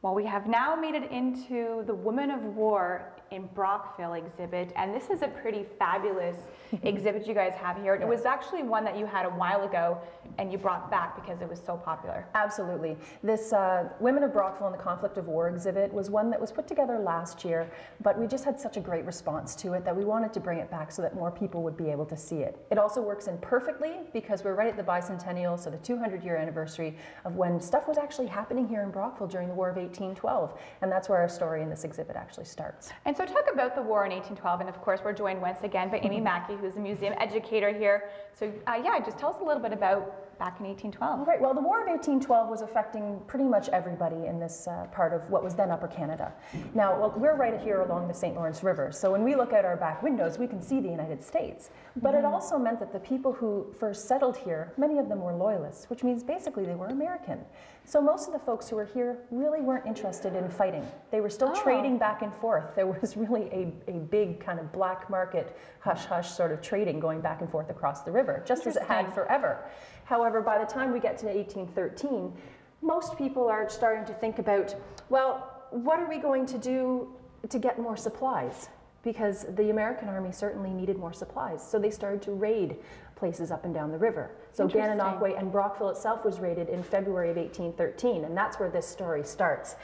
Well, we have now made it into the Women of War in Brockville exhibit, and this is a pretty fabulous exhibit you guys have here. It was actually one that you had a while ago and you brought back because it was so popular. Absolutely. This Women of Brockville and the Conflict of War exhibit was one that was put together last year, but we just had such a great response to it that we wanted to bring it back so that more people would be able to see it. It also works in perfectly because we're right at the bicentennial, so the 200-year anniversary of when stuff was actually happening here in Brockville during the War of 1812, and that's where our story in this exhibit actually starts. And so talk about the war in 1812, and of course we're joined once again by Amy Mackey, who's a museum educator here. So yeah, just tell us a little bit about back in 1812. Right, well, the War of 1812 was affecting pretty much everybody in this part of what was then Upper Canada. Now, well, we're right here along the St. Lawrence River, so when we look out our back windows, we can see the United States. But it also meant that the people who first settled here, many of them were Loyalists, which means basically they were American. So most of the folks who were here really weren't interested in fighting. They were still trading back and forth. There was really a big kind of black market, hush-hush sort of trading going back and forth across the river, just as it had forever. However, by the time we get to 1813, most people are starting to think about, well, what are we going to do to get more supplies? Because the American army certainly needed more supplies. So they started to raid places up and down the river. So Gananoque and Brockville itself was raided in February of 1813, and that's where this story starts.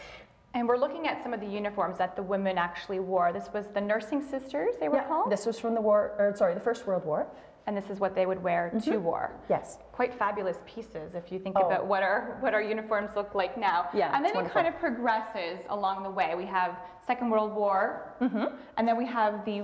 And we're looking at some of the uniforms that the women actually wore. This was the nursing sisters, they were called? This was from the First World War. And this is what they would wear to war. Yes. Quite fabulous pieces if you think about what our uniforms look like now. Yeah, and then it kind of progresses along the way. We have Second World War, and then we have the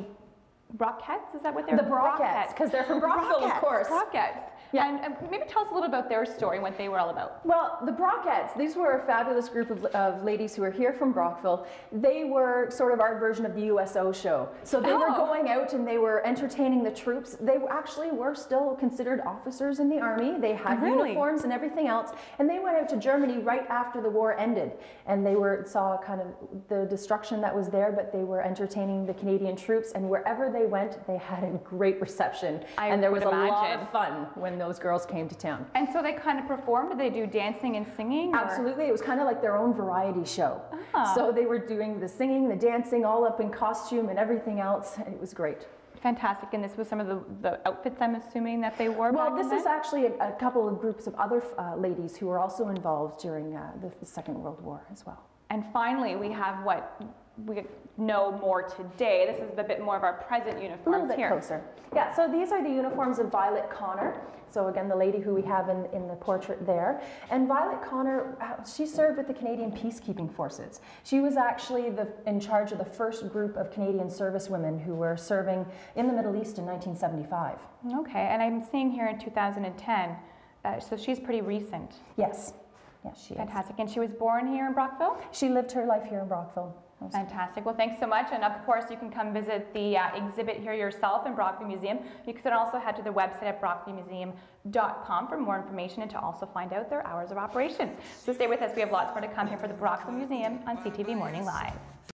Brockettes, is that what they're? The Brockettes, because they're from Brockville, of course. Brockettes. Yeah. And maybe tell us a little about their story and what they were all about. Well, the Brockettes, these were a fabulous group of ladies who were here from Brockville. They were sort of our version of the USO show. So they were going out and they were entertaining the troops. They actually were still considered officers in the army. They had uniforms and everything else. And they went out to Germany right after the war ended. And they saw kind of the destruction that was there, but they were entertaining the Canadian troops. And wherever they went, they had a great reception. And there was a lot of fun when those girls came to town. And so they kind of performed? Did they do dancing and singing? Absolutely. It was kind of like their own variety show. So they were doing the singing, the dancing, all up in costume and everything else. And it was great. Fantastic. And this was some of the outfits, I'm assuming, that they wore back then? Well, this is actually a couple of groups of other ladies who were also involved during the Second World War as well. And finally, we have what we know more today. This is a bit more of our present uniforms here. A little bit closer. Yeah, so these are the uniforms of Violet Connor. So again, the lady who we have in the portrait there. And Violet Connor, she served with the Canadian Peacekeeping Forces. She was actually in charge of the first group of Canadian servicewomen who were serving in the Middle East in 1975. Okay, and I'm seeing here in 2010, so she's pretty recent. Yes. Yes, she is. Fantastic. And she was born here in Brockville? She lived her life here in Brockville. Fantastic. Well, thanks so much. And of course, you can come visit the exhibit here yourself in Brockville Museum. You can also head to the website at brockvillemuseum.com for more information and to also find out their hours of operation. So stay with us. We have lots more to come here for the Brockville Museum on CTV Morning Live.